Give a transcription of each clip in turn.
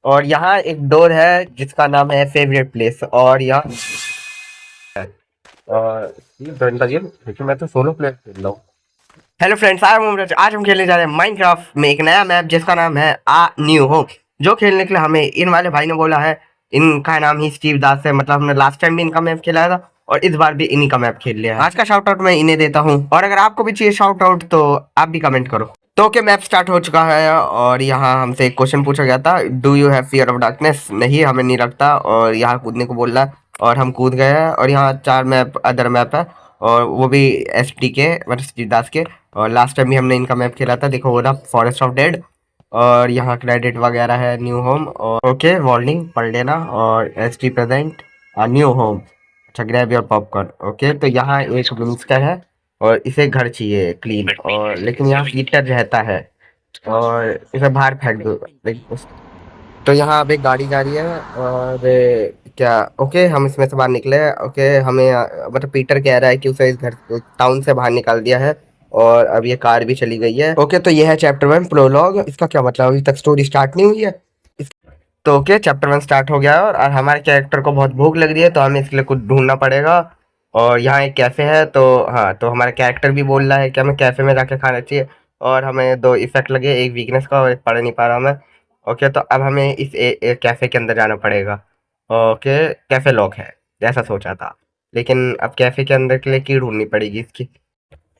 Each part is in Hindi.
और यहाँ एक डोर है जिसका नाम है फेवरेट प्लेस। और यहाँ और ये ड्राइंग का गेम, लेकिन मैं तो सोलो प्लेयर खेल रहा हूँ। हेलो फ्रेंड्स, आज हम खेलने जा रहे हैं माइनक्राफ्ट में एक नया मैप जिसका नाम है आ न्यू होम। जो खेलने के लिए हमें इन वाले भाई ने बोला है। इनका नाम ही स्टीव दास है। मतलब हमने लास्ट टाइम भी इनका मैप खेला था और इस बार भी इन्हीं का मैप खेल लिया है। आज का शाउट आउट मैं इन्हें देता हूँ, और अगर आपको भी चाहिए शाउट आउट तो आप भी कमेंट करो। तो ओके, मैप स्टार्ट हो चुका है और यहाँ हमसे एक क्वेश्चन पूछा गया था, do you have fear of darkness. नहीं, हमें नहीं रखता। और यहाँ कूदने को बोल रहा है और हम कूद गए हैं। और यहाँ 4 मैप अदर मैप है, और वो भी एसटी के मतलब स्टीव दास के। और लास्ट टाइम भी हमने इनका मैप खेला था, देखो वो रहा फॉरेस्ट ऑफ डेड। और यहाँ क्रेडिट वगैरह है, न्यू होम और ओके वार्निंग पढ़ लेना। और S T present new home. अच्छा, ग्रैब योर पॉपकॉर्न। ओके, तो यहाँ एक मिनिस्टर है और इसे घर चाहिए क्लीन, और लेकिन यहाँ हीटर रहता है और इसे बाहर फेंक दो। तो यहाँ अब एक गाड़ी जा रही है और क्या ओके, हम इसमें से बाहर निकले। ओके, हमें मतलब पीटर कह रहा है कि उसे इस घर टाउन से बाहर निकाल दिया है, और अब ये कार भी चली गई है। ओके, तो ये है चैप्टर 1 प्रोलॉग। इसका क्या मतलब, अभी तक स्टोरी स्टार्ट नहीं हुई है। तो ओके, चैप्टर 1 स्टार्ट हो गया है, और हमारे कैरेक्टर को बहुत भूख लग रही है, तो हमें इसके लिए कुछ ढूंढना पड़ेगा। और यहाँ एक कैफ़े है, तो हाँ, तो हमारा कैरेक्टर भी बोल रहा है कि हमें कैफ़े में जाके खाना चाहिए। और हमें 2 इफ़ेक्ट लगे, एक वीकनेस का और एक पढ़ नहीं पा रहा मैं। ओके, तो अब हमें इस कैफ़े के अंदर जाना पड़ेगा। ओके, कैफ़े लॉक है जैसा सोचा था, लेकिन अब कैफ़े के अंदर के लिए की ढूंढनी पड़ेगी इसकी।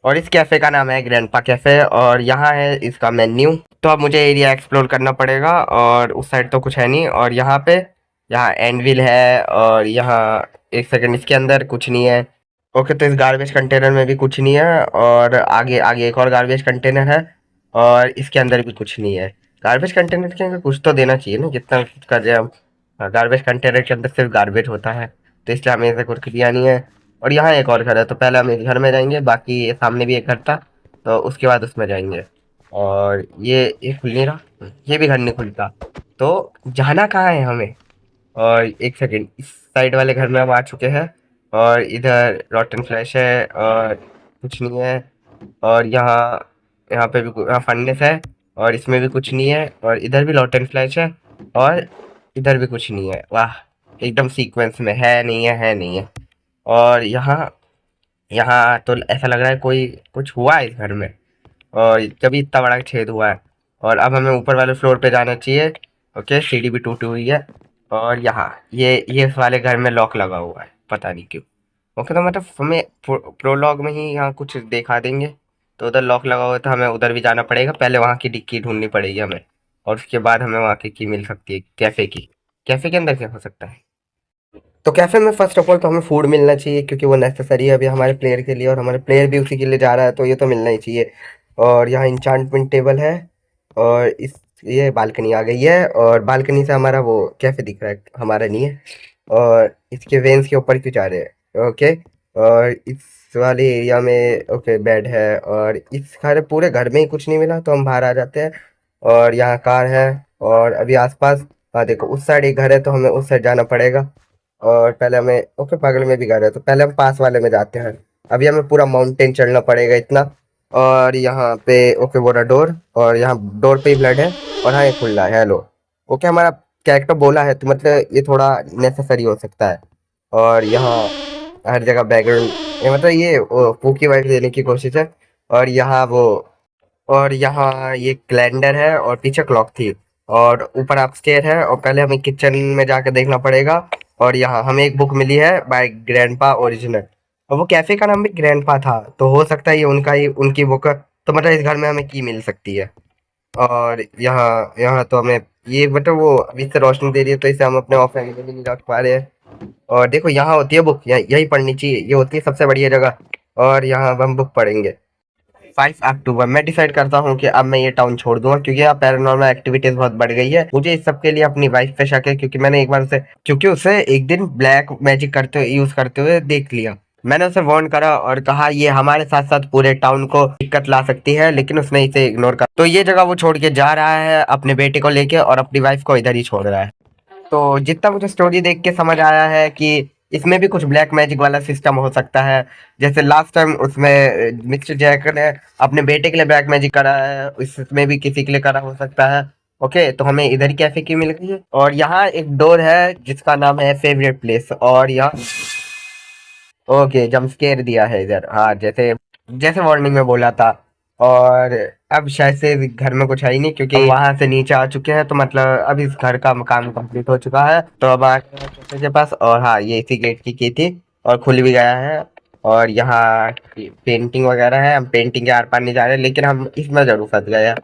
और इस कैफ़े का नाम है ग्रैंडपा कैफ़े, और यहाँ है इसका मेन्यू। तो अब मुझे एरिया एक्सप्लोर करना पड़ेगा, और उस साइड तो कुछ है नहीं। और यहाँ एनविल है, और यहाँ एक सेकंड, इसके अंदर कुछ नहीं है। ओके, तो इस गार्बेज कंटेनर में भी कुछ नहीं है, और आगे आगे एक और गार्बेज कंटेनर है, और इसके अंदर भी कुछ नहीं है। गार्बेज कंटेनर के अंदर कुछ तो देना चाहिए ना, जितना कुछ कर रहे हम। गार्बेज कंटेनर के अंदर सिर्फ गार्बेज होता है, तो इसलिए हमें ऐसा कुछ दिया नहीं है। और यहाँ एक और घर है, तो पहले हम इस घर में जाएंगे, बाकी ये सामने भी एक घर था, तो उसके बाद उसमें जाएंगे। और ये खुल नहीं रहा, ये भी घर नहीं खुलता, तो जाना कहाँ है हमें। और एक सेकंड, इस साइड वाले घर में हम आ चुके हैं, और इधर रॉटन फ्लैश है और कुछ नहीं है। और यहाँ यहाँ पे भी यहाँ फर्नेस है, और इसमें भी कुछ नहीं है। और इधर भी रॉटन फ्लैश है, और इधर भी कुछ नहीं है। वाह, एकदम सीक्वेंस में है नहीं है, है नहीं है। और यहाँ यहाँ तो ऐसा लग रहा है कोई कुछ हुआ है इस घर में, और तभी इतना बड़ा छेद हुआ है। और अब हमें ऊपर वाले फ्लोर पे जाना चाहिए। ओके, सीढ़ी भी टूटी हुई है, और यहाँ ये इस वाले घर में लॉक लगा हुआ है, पता नहीं क्यों। ओके, तो मतलब हमें प्रोलॉग में ही यहाँ कुछ दिखा देंगे। तो उधर लॉक लगा हुआ है, तो हमें उधर भी जाना पड़ेगा। पहले वहाँ की डिक्की ढूंढनी पड़ेगी हमें, और उसके बाद हमें वहाँ की मिल सकती है, कैफ़े की। कैफ़े के अंदर क्या हो सकता है। तो कैफ़े में फर्स्ट ऑफ ऑल तो हमें फूड मिलना चाहिए, क्योंकि वो नेसेसरी है अभी हमारे प्लेयर के लिए, और हमारे प्लेयर भी उसी के लिए जा रहा है, तो ये तो मिलना ही चाहिए। और यहाँ इंचांटमेंट टेबल है, और इस ये बालकनी आ गई है, और बालकनी से हमारा वो कैफ़े दिख रहा है, हमारा नहीं है। और इसके वेंस के ऊपर क्यों जा रहे हैं। ओके, और इस वाले एरिया में ओके बेड है, और इस सारे पूरे घर में ही कुछ नहीं मिला, तो हम बाहर आ जाते हैं। और यहाँ कार है, और अभी आसपास हाँ देखो, उस साइड एक घर है, तो हमें उस साइड जाना पड़ेगा। और पहले हमें ओके, बगल में भी घर है, तो पहले हम पास वाले में जाते हैं। अभी हमें पूरा माउंटेन चढ़ना पड़ेगा इतना। और यहाँ पे ओके बोला डोर, और यहाँ डोर पे ही ब्लड है। और हाँ, ये खुल रहा है, हेलो। ओके, हमारा कैरेक्टर बोला है, तो मतलब ये थोड़ा नेसेसरी हो सकता है। और यहाँ हर जगह बैकग्राउंड, ये मतलब ये फूकी वाइट देने की कोशिश है। और यहाँ वो, और यहाँ ये कैलेंडर है, और पीछे क्लॉक थी। और ऊपर अपस्टेयर है, और पहले हमें किचन में जाकर देखना पड़ेगा। और यहाँ हमें एक बुक मिली है बाय ग्रैंडपा ओरिजिनल, और वो कैफे का नाम भी ग्रैंडपा था, तो हो सकता है ये उनका ही उनकी बुक है। तो मतलब इस घर में हमें की मिल सकती है। और यहाँ यहाँ तो हमें ये मतलब वो अभी से रोशनी दे रही है, तो इसे हम अपने ऑफ एंगल में नहीं रख पा रहे हैं। और देखो, यहाँ होती है बुक, यही पढ़नी चाहिए, ये होती है सबसे बढ़िया जगह। और यहाँ अब हम बुक पढ़ेंगे। 5 अक्टूबर मैं डिसाइड करता हूँ कि अब मैं ये टाउन छोड़ दूंगा, क्योंकि यहाँ पैरानॉर्मल एक्टिविटीज बहुत बढ़ गई है। मुझे इस सब के लिए अपनी वाइफ पे शक है, क्योंकि मैंने एक बार उसे एक दिन ब्लैक मैजिक करते हुए यूज करते हुए देख लिया। मैंने उसे वार्न करा और कहा ये हमारे साथ साथ पूरे टाउन को दिक्कत ला सकती है, लेकिन उसने इसे इग्नोर कर, तो ये जगह वो छोड़ के जा रहा है अपने बेटे को लेके, और अपनी वाइफ को इधर ही छोड़ रहा है। तो जितना मुझे स्टोरी देख के समझ आया है कि इसमें भी कुछ ब्लैक मैजिक वाला सिस्टम हो सकता है। जैसे लास्ट टाइम उसमें मिस्टर जैक ने अपने बेटे के लिए ब्लैक मैजिक करा है, इसमें भी किसी के लिए करा हो सकता है। ओके, तो हमें इधर कैफे की मिल गई है और यहाँ एक डोर है जिसका नाम है फेवरेट प्लेस। और यहाँ ओके जंप स्केयर दिया है इधर, हाँ जैसे जैसे वार्निंग में बोला था। और अब शायद से घर में कुछ है ही नहीं क्योंकि हम वहां से नीचे आ चुके हैं, तो मतलब अब इस घर का काम कंप्लीट हो चुका है। तो अब आ गए हैं कैफे के पास और हाँ ये इसी गेट की थी और खुल भी गया है। और यहाँ पेंटिंग वगैरह है, हम पेंटिंग के आर पार नहीं जा रहे लेकिन हम इसमें जरूर फंस गए हैं।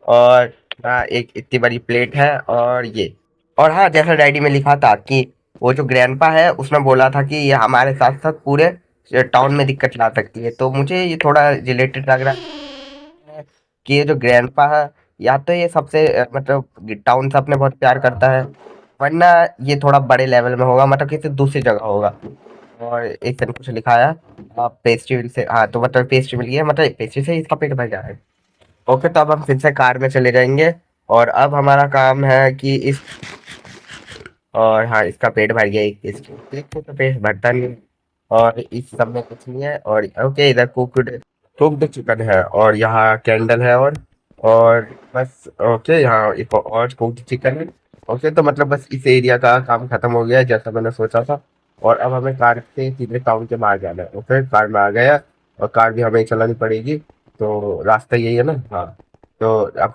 और हाँ एक इतनी बड़ी प्लेट है और ये, और हाँ जैसा डायरी में लिखा था कि वो जो ग्रैंडपा है उसने बोला था कि ये हमारे साथ साथ पूरे टाउन में दिक्कत ला सकती है। तो मुझे ये थोड़ा रिलेटेड लग रहा है कि ये जो ग्रैंडपा है या तो ये सबसे मतलब टाउन से अपने बहुत प्यार करता है, वरना ये थोड़ा बड़े लेवल में होगा, मतलब किसी दूसरी जगह होगा। और एक दिन कुछ लिखा है पेस्ट्री से, हाँ तो मतलब पेस्ट्री मिल गई है, मतलब पेस्ट्री से इसका पेट भर जाए। ओके तो अब हम फिर से कार में चले जाएंगे और अब हमारा काम है कि इस, और हाँ इसका पेट भर गया इसको तो पेट भरता नहीं है। और इस सब में कुछ नहीं है। और ओके इधर कुक्ड चिकन है और यहाँ कैंडल है और बस ओके यहाँ एक और कुक्ड चिकन है। ओके तो मतलब बस इस एरिया का काम खत्म हो गया है जैसा मैंने सोचा था। और अब हमें कार से सीधे टाउन के बाहर जाना है। ओके कार में आ गया और कार भी हमें चलानी पड़ेगी, तो रास्ता यही है ना। हाँ तो अब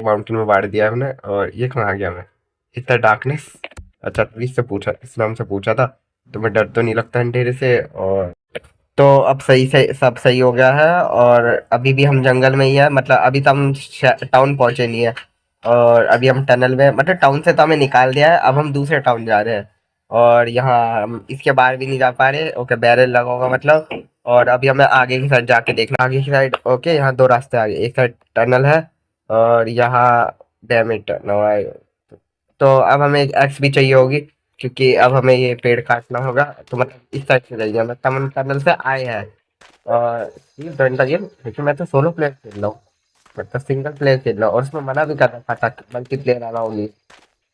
माउंटेन में बांट दिया है हमने। और ये कहाँ आ गया मैं, इतना डार्कनेस। अच्छा तो इससे पूछा, इस नाम से पूछा था, तुम्हें डर तो नहीं लगता अंधेरे से। और तो अब सही से सब सही हो गया है और अभी भी हम जंगल में ही है, मतलब अभी तो हम टाउन पहुंचे नहीं है। और अभी हम टनल में, मतलब टाउन से तो हमें निकाल दिया है, अब हम दूसरे टाउन जा रहे हैं। और यहाँ हम इसके बाहर भी नहीं जा पा रहे। ओके बैरल लगा होगा मतलब। और अभी हमें आगे की साइड जाके देखना, आगे की साइड। ओके यहाँ दो रास्ते आगे, एक साइड टनल है और यहाँ डैमेज टनल है। तो अब हमें एक एक्स भी चाहिए होगी क्योंकि अब हमें ये पेड़ काटना होगा। तो मतलब इस साइड से जाइए, मैं टनल टनल से आए हैं। और ये डंडा ये क्योंकि मैं तो सोलो प्लेयर खेल रहा हूँ, मतलब सिंगल प्लेयर खेल रहा हूँ और उसमें मना भी कर रहा था मल्टी प्लेयर आना होगी।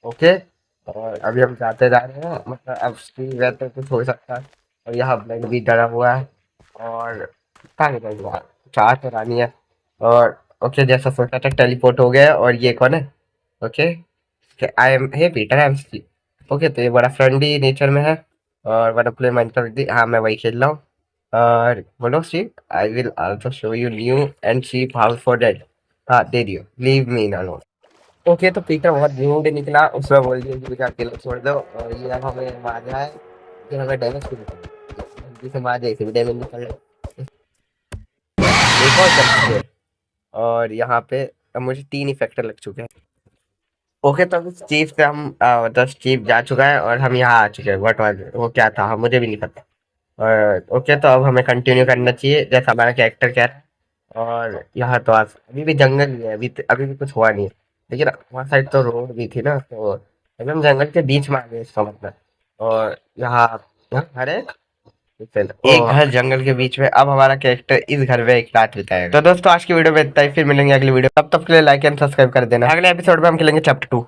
ओके और अभी हम जाते जा रहे हैं, मतलब अब स्ट्रीम रहते कुछ हो सकता है। और यहाँ ब्लड भी डरा हुआ है और कहाँ निकल गया, चार तो रानी है। और ओके जैसा सोचा था टेलीपोर्ट हो गया। और ये कौन है? Okay I am hey Peter I am Steve. Okay तो ये बड़ा फ्रेंडली नेचर में है और वन प्ले माइनक्राफ्ट, हाँ मैं वही खेल रहा हूँ। और बोलो Steve I will also show you new and cheap house for dead. हाँ दे दियो, लीव मी अलोन। ओके तो पीटर बहुत न्यूड निकला, उसमें बोल दिया कि मुझे अकेला छोड़ दो। और ये अब हमें मार रहा है, फिर हमें डैमेज शुरू कर दिया। जल्दी से मार जाए, इसे भी डैमेज निकल रहा है। एक और कर चुके हैं। और यहाँ पे अब मुझे 3 इफेक्टर लग चुके हैं। ओके तो अभी स्टीव से हम मतलब स्टीव जा चुका है और हम यहाँ आ चुके हैं। व्हाट वाज वो क्या था, मुझे भी नहीं पता। और ओके तो अब हमें कंटिन्यू करना चाहिए जैसा हमारा कैरेक्टर कह रहा है। और यहाँ तो आज अभी भी जंगल ही है, अभी भी कुछ हुआ नहीं है। लेकिन वहाँ साइड तो रोड भी थी ना, तो अभी हम जंगल के बीच में आ गए इसका मतलब। और यहाँ यहाँ घर है, एक घर जंगल के बीच में। अब हमारा कैरेक्टर इस घर में एक रात बिताएगा। तो दोस्तों आज की वीडियो में इतना ही, फिर मिलेंगे अगली वीडियो, तब तक के लिए लाइक एंड सब्सक्राइब कर देना। अगले एपिसोड में हम खेलेंगे चैप्टर 2।